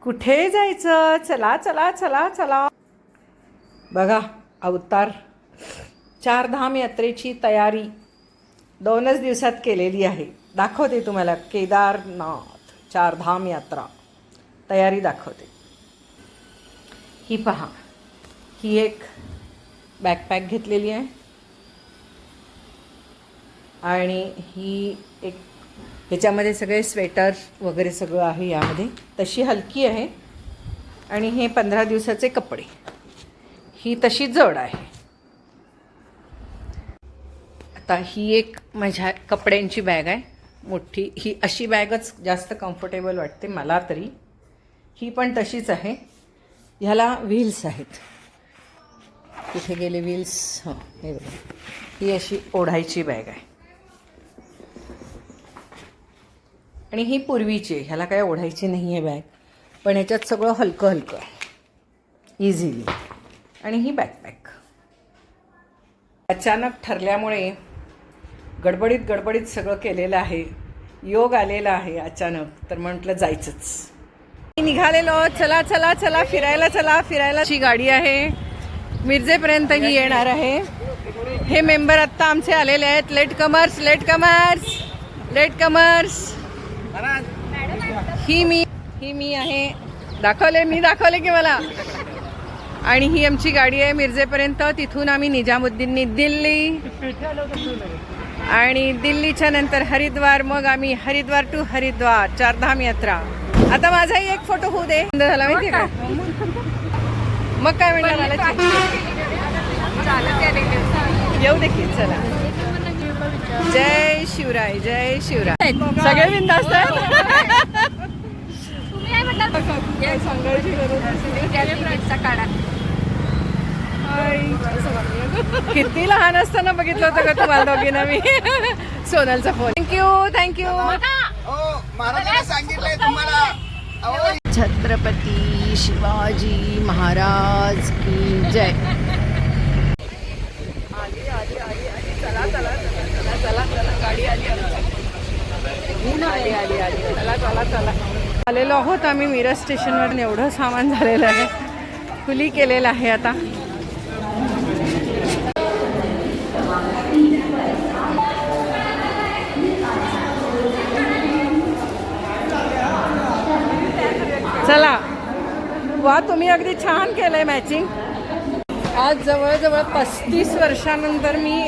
कुठे जायचं? चला चला चला चला. बघा अवतार. चारधाम यात्रेची तयारी 2च दिवसात केलेली आहे. दाखवते तुम्हाला केदारनाथ चारधाम यात्रा तयारी दाखवते. ही पहा, ही एक बॅकपॅक घेतलेली आहे आणि ही एक ह्याच्यामध्ये सगळे स्वेटर वगैरे सगळं आहे यामध्ये. तशी हलकी आहे आणि हे 15 दिवसाचे कपडे. ही तशी जड आहे. आता ही एक माझ्या कपड्यांची बॅग आहे मोठी. ही अशी बॅगच जास्त कम्फर्टेबल वाटते मला तरी. ही पण तशीच आहे. ह्याला व्हील्स आहेत. कुठे गेले व्हील्स? हां, हे बघा. ही अशी ओढायची बॅग आहे आणि ही पूर्वीची आहे. ह्याला काय ओढायची नाही आहे बॅग, पण ह्याच्यात सगळं हलकं हलकं आहे इझिली. आणि ही बॅकपॅक अचानक ठरल्यामुळे गडबडीत सगळं केलेलं आहे. योग आलेला आहे अचानक, तर म्हटलं जायचंच. निघालेलो. चला चला चला फिरायला, चला फिरायला. ची गाडी आहे, मिरजेपर्यंत ही येणार आहे. हे मेंबर आत्ता आमचे आलेले आहेत. Latecomers latecomers latecomers. ही मी आहे. मी दाखवले की मला. आणि ही आमची गाडी आहे मिरजेपर्यंत. तिथून आम्ही निजामुद्दीननी दिल्ली आणि दिल्लीच्या नंतर हरिद्वार. मग आम्ही हरिद्वार टू हरिद्वार चारधाम यात्रा. आता माझाही एक फोटो होऊ दे. झाला माहितीये का? मग काय म्हणणार मला येऊ देखील. चला. जय शिवराय जय शिवराय. सगळे बिनधास्त आहेत. किती लहान असताना बघितलं होतं का तुम्हाला दोघींना मी? सोनलचा फोन. थँक्यू. सांगितलंय तुम्हाला. छत्रपती शिवाजी महाराज की जय. आली आली आली आली. चला चला चला चला चला. गाडी आली आली आली. चला चला चला. आलेलो आहोत आम्ही मिरज स्टेशनवर. एवढं सामान झालेलं आहे. खुली केलेलं आहे आता. चला. वा, तुम्ही अगदी छान केलंय मॅचिंग. आज जवळजवळ 35 वर्षानंतर मी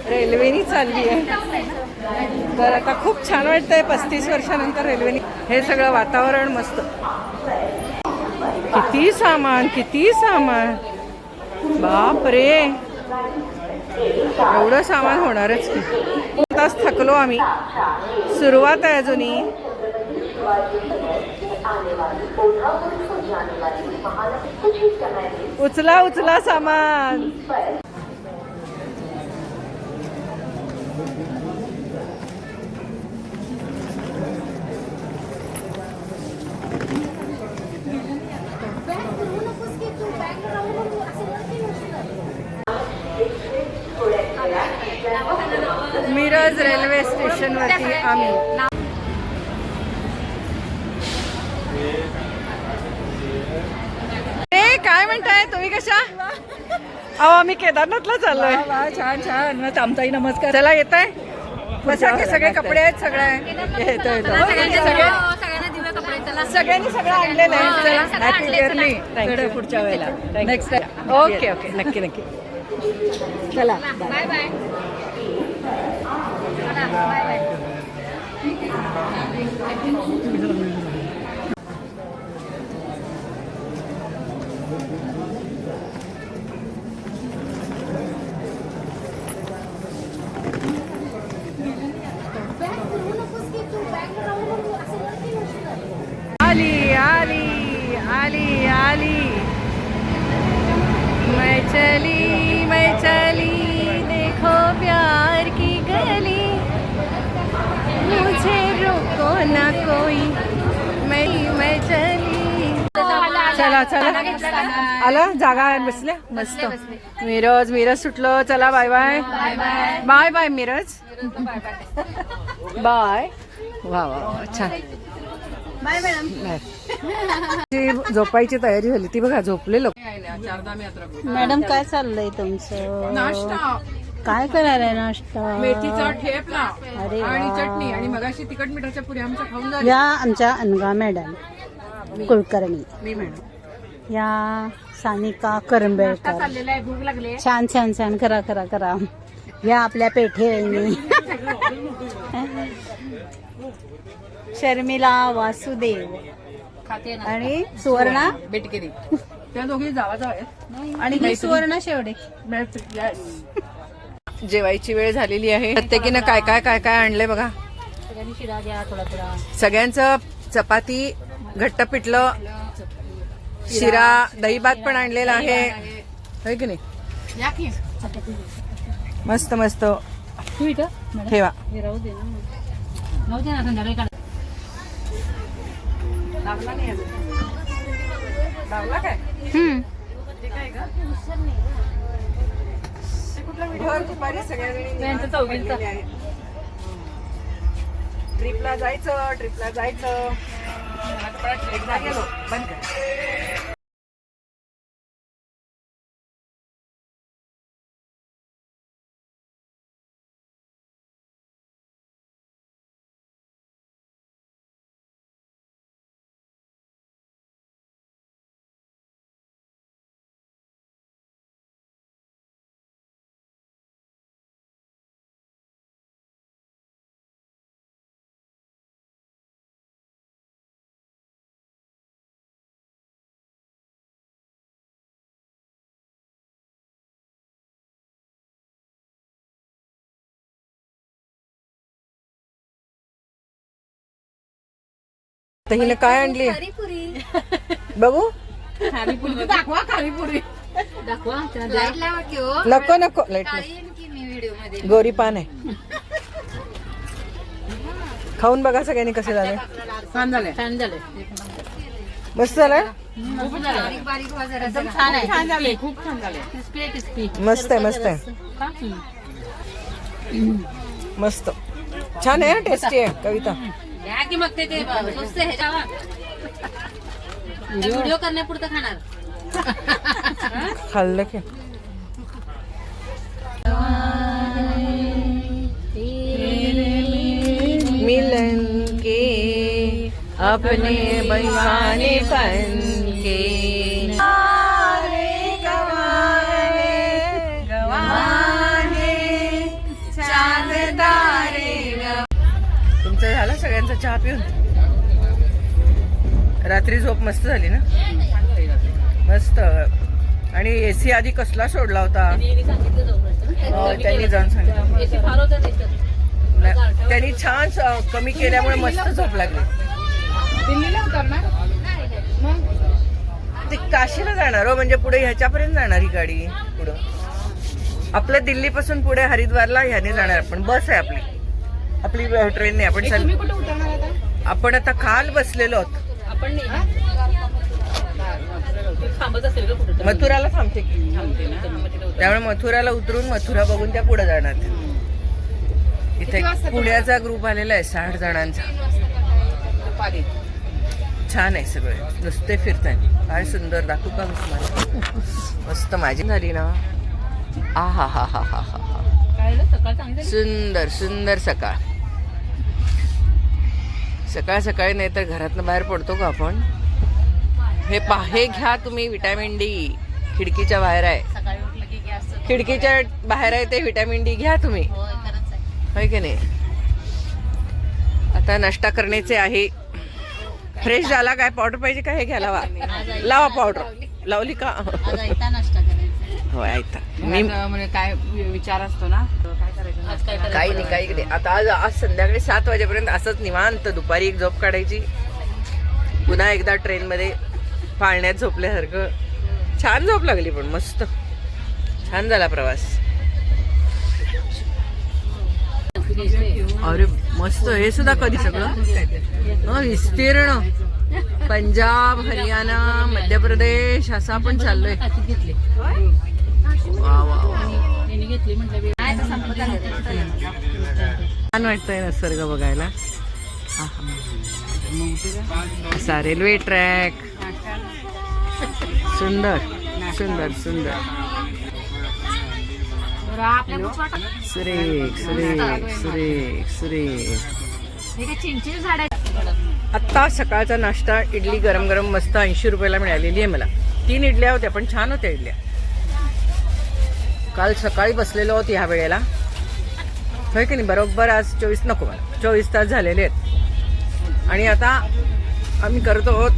रेल्वेनी चालली आहे. तर आता खूप छान वाटतंय 35 वर्षानंतर रेल्वेनी. हे सगळं वातावरण मस्त. किती सामान. बाप रे, एवढं सामान होणारच की. 2 तास थकलो आम्ही. सुरुवात आहे अजूनही. उचला सामान. मिरज रेल्वे स्टेशनवरती आम्ही. काय म्हणताय तुम्ही? कशा? अहो, आम्ही केदारनाथला चाललोय. छान. मग आमचाही नमस्कार. चला, येत आहे. सगळे कपडे आहेत. सगळ्यांनी सगळं आणलेलं आहे. पुढच्या वेळेला नेक्स्ट. ओके नक्की. चला बाय बाय. आली. मैं चली देखो प्यार की गली. मुझे रोको ना कोई. मैं चली. चला. आला जागा बसल्या मस्त. मिरज सुटलं. चला बाय बाय मिरज. बाय. वा छान. Bye madam. ती झोपायची तयारी झाली ती बघा झोपलेलो. मॅडम काय चाललंय तुमचं? नाश्ता काय करायलाय नाश्ता? मेथीचा ठेपला अरे आणि वा. चटणी आणि मगाशी तिखट मिठाच्या पुऱ्या आमच्या खाऊन झाल्या. या आमच्या अनगा मॅडम कुलकर्णी, मी मॅडम या सानिका करंबेळकर. चाललेला आहे, भूक लागले. छान छान छान. करा करा करा. या आपल्या पेठे वहिनी शर्मिला वासुदेव आणि सुवर्णा बेटकेरी त्या दोघी जावा आहेत. आणि ही सुवर्णा शेवडे. जेवायची वेळ झालेली आहे. प्रत्येकीनं काय काय काय काय आणलंय बघा. शिरा घ्या थोडा थोडा. सगळ्यांचं चपाती, घट्ट पिठलं, शिरा, दहीभात पण आणलेला आहे होय की नाही. या की मस्त मस्त ठेवा. लागला नाही अजून. लागला काय दुपारी सगळ्या ट्रिपला जायचं एकदा गेलो बंद कर. तर हिने काय आणली बघू. खारीपुरी दाखवा. खारीपुरी नको नको लाईट गोरी पान आहे. खाऊन बघा सगळ्यांनी कसे झाले. छान झाले. मस्त झालं. एकदम छान आहे. छान झाले. खूप छान झाले. मस्त आहे मस्त आहे मस्त छान आहे. टेस्टी आहे कविता. मग ते व्हिडिओ करण्यापुरतं खाणार. खाल्लं की मिलन के अपने बहाने बन के तुमचं झालं सगळ्यांचा चहा पिऊन. रात्री झोप मस्त झाली ना. मस्त. आणि एसी आधी कसला सोडला होता. त्यांनी जाऊन सांगितलं त्यांनी छान कमी केल्यामुळे मस्त झोप लागली. दिल्लीला उतरणार ते काशीला जाणार हो, म्हणजे पुढे ह्याच्यापर्यंत जाणार ही गाडी. पुढं आपल्या दिल्लीपासून पुढे हरिद्वारला ह्याने जाणार. आपण बस आहे आपली ट्रेनने. तुम्ही कुठे उतरणार आता? आपण आता खाल बसलेलो आहोत. आपण थांबत असेल का कुठे? मथुराला थांबते की. त्यामुळे मथुराला उतरून मथुरा बघून त्या पुढे जाणार. इथे पुण्याचा ग्रुप आलेला आहे 60 जणांचा. छान आहे सगळे नुसते फिरताय. काय सुंदर दाखवू का मी तुम्हाला. मस्त माझी झाली ना. आ हा हा हा हा हा सुंदर सुंदर सकाळ. सकाळ सकाळी नाही तर घरातनं बाहेर पडतो का आपण. हे घ्या तुम्ही विटॅमिन डी. खिडकीच्या बाहेर आहे. खिडकीच्या बाहेर आहे ते विटॅमिन डी घ्या तुम्ही. होय की नाही. आता नाश्ता करण्याचे आहे. फ्रेश झाला काय पावडर पाहिजे का हे घ्या लावा. लावा पावडर लावली का. होय ऐकता मी म्हणजे काय विचार असतो ना काय करायचं. काही नाही. आता आज संध्याकाळी 7 वाजेपर्यंत असंच निवांत दुपारी एक झोप काढायची. पुन्हा एकदा ट्रेन मध्ये पाळण्यात झोपल्यासारखं. छान झोप लागली पण मस्त छान झाला प्रवास. अरे मस्त. हे सुद्धा कधी सगळं विस्तीर्ण पंजाब, हरियाणा, मध्य प्रदेश असं आपण चाललोय. वा वा वा छान वाटतंय निसर्ग बघायला. असा रेल्वे ट्रॅक. सुंदर सुंदर सुंदर. सुरेख सुरेख सुरेख सुरेख. आत्ता सकाळचा नाश्ता इडली गरम गरम मस्त 80 रुपयाला मिळालेली आहे मला. 3 इडल्या होत्या पण छान होत्या इडल्या. काल सकाळी बसलेलो आहोत ह्या वेळेला, होय की नाही. बरोबर आज 24 तास झालेले आहेत आणि आता आम्ही करत आहोत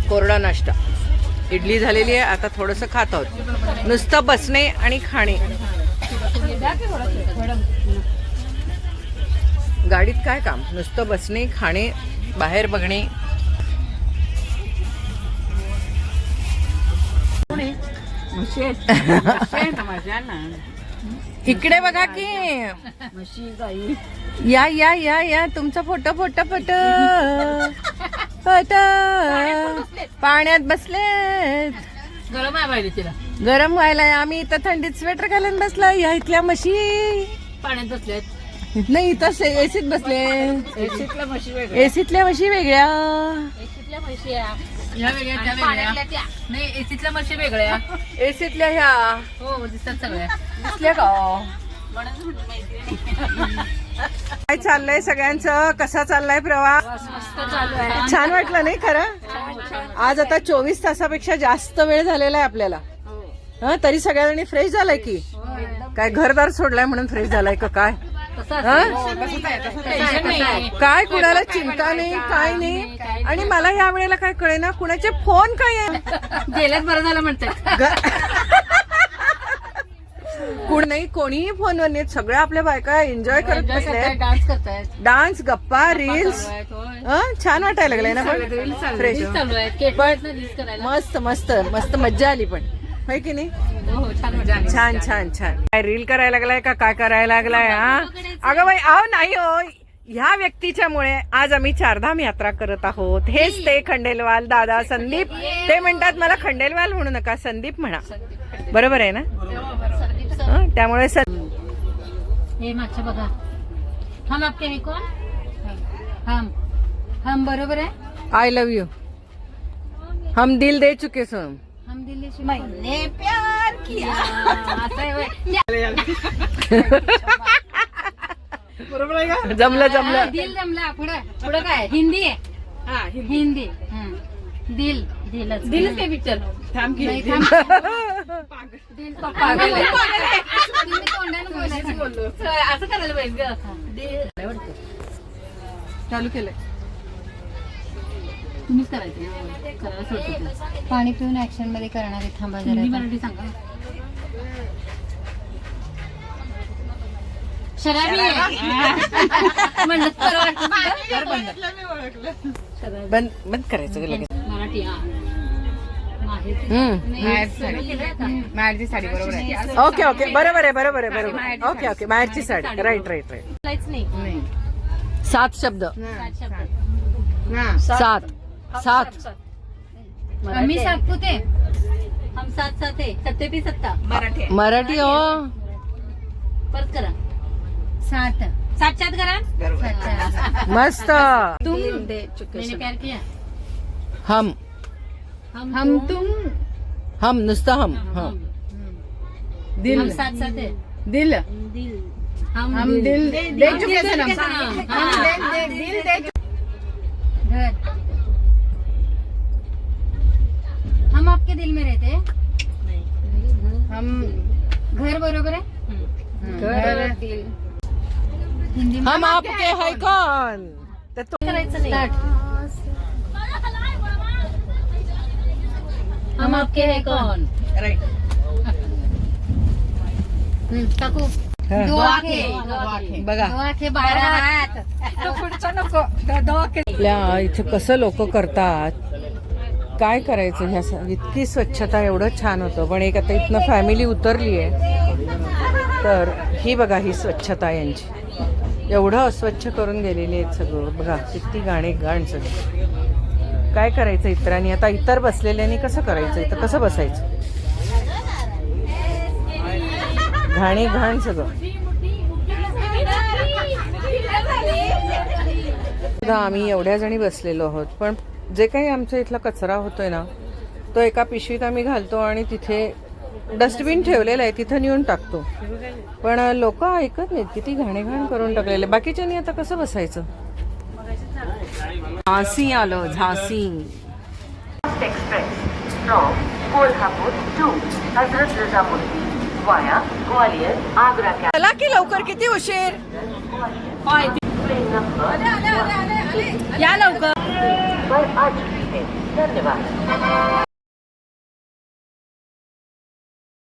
कोरडा नाश्ता. इडली झालेली आहे, आता थोडंसं खात आहोत. नुसतं बसणे आणि खाणे. गाडीत काय काम, नुसतं बसणे खाणे बाहेर बघणे. इकडे बघा की या या या या तुमचा फोटो फोटो फोटो फोटो. पाण्यात बसलेत. गरम आहे पाहिजे तिला. गरम व्हायला आम्ही इथं थंडीत स्वेटर घालून बसला. या इथल्या म्हशी पाण्यात बसल्यात. नाही इथं एसीत बसले. एसीतल्या म्हशी वेगळ्या. एसीतल्या म्हशी वेगळ्या. एसीतल्या म्हशी ह्या वेगळ्या त्या वेगळ्या. नाही एसीतल्या म्हशी वेगळ्या. एसीतल्या ह्या हो दिसतात सगळ्या. दिसल्या का? काय चाललंय सगळ्यांचं? कसा चाललाय प्रवास? मस्त चालू आहे. छान वाटलं नाही खरं? आज आता 24 तासापेक्षा जास्त वेळ झालेला आहे आपल्याला. हा तरी सगळ्यांनी फ्रेश झालाय की काय? घरदार सोडलाय म्हणून फ्रेश झालाय का काय? काय कुणाला चिंता नाही काय नाही. आणि मला या वेळेला काय कळेना कुणाचे फोन काय आहे. गेल्यात बरं झालं म्हणतात. नाही कोणीही फोनवर नाही. सगळ्या आपल्या बायका एन्जॉय करत बसले. डान्स करतायत. डान्स गप्पा रील्स. छान वाटायला लागलंय ना पण फ्रेश. चालू आहे. मस्त मस्त मस्त मज्जा आली पण होय की नाही? छान छान छान. काय रील करायला लागलाय का काय करायला लागलाय? हा अगं बाई आव नाही हो. ह्या व्यक्तीच्यामुळे आज आम्ही चारधाम यात्रा करत आहोत. हेच ते खंडेलवाल दादा संदीप. ते म्हणतात मला खंडेलवाल म्हणू नका, संदीप म्हणा. बरोबर आहे ना? त्यामुळे हे मागच्या बघा. हम आपके है कोण? हम बरोबर आहे. I love you. हम दिल दे चुके सो. हम दिल्ली से मैंने प्यार किया. बरोबर आहे का? जमलं जमलं. दिल जमला. पुढे पुढे काय हिंदी आहे. हिंदी. दिल दिलच दिलच काय पिक्चर. थांब की. दिल पागल आहे. असं करायला पाहिजे. चालू केलंय. तुम्हीच करायचं करायला सोडतो. पाणी पिऊन ऍक्शन मध्ये करणार आहे. थांबा जरा. मराठी सांगा. शराबी आहे. बंद बंद करायचं लगेच. मराठी माहेरची साडी बरोबर आहे. ओके ओके बरोबर आहे बरोबर आहे बरोबर. ओके ओके माहेरची साडी. Right right right. 7 शब्द. 7 आम्ही सातपुते. हम सात सात है. सत्ते पे सत्ता. मराठी हो. परत करा. 7 साक्षात करा. मस्त. मैंने प्यार किया. हम हम तुम. हम नुसतं हम. हम दिल. हम साथ साथ है. दिल. दिल. हम दिल दे चुके सनम. दिल दे. घर. हम आपके दिल में रहते हैं. हम घर बरोबर आहे. घर. हिंदी हम आपके है कौन? तर तो करायचं नाही. हम आपके है कौन? राईट. काकू. हा. 2 आखे. बघा 2 आखे 12 हात. आपल्या इथे कसं लोक करतात. काय करायचं ह्या इतकी स्वच्छता एवढं छान होतं. पण एक आता इथनं फॅमिली उतरली आहे तर ही बघा ही स्वच्छता यांची. एवढं अस्वच्छ करून गेलेली आहेत सगळं. बघा किती घाण सगळं. काय करायचं इतरांनी? आता इतर बसलेल्यांनी कसं करायचं? इथं कसं बसायचं? घाण सगळं. आम्ही एवढ्या जणी बसलेलो आहोत, पण जे काही आमच्या इथला कचरा होतोय ना, तो एका पिशवीत आम्ही घालतो आणि तिथे डस्टबिन ठेवलेलं आहे, तिथं नेऊन टाकतो. पण लोक ऐकत नाहीत, किती घाणेघाण करून टाकलेले. बाकीच्यांनी आता कसं बसायचं. झांसी आलो, Jhansi. Express from Kolhapur to Hazrat Nizamuddin via Gwalior, Agra. चला की लवकर, किती उशीर. Train number या लवकर. पर आ चुकी है. धन्यवाद.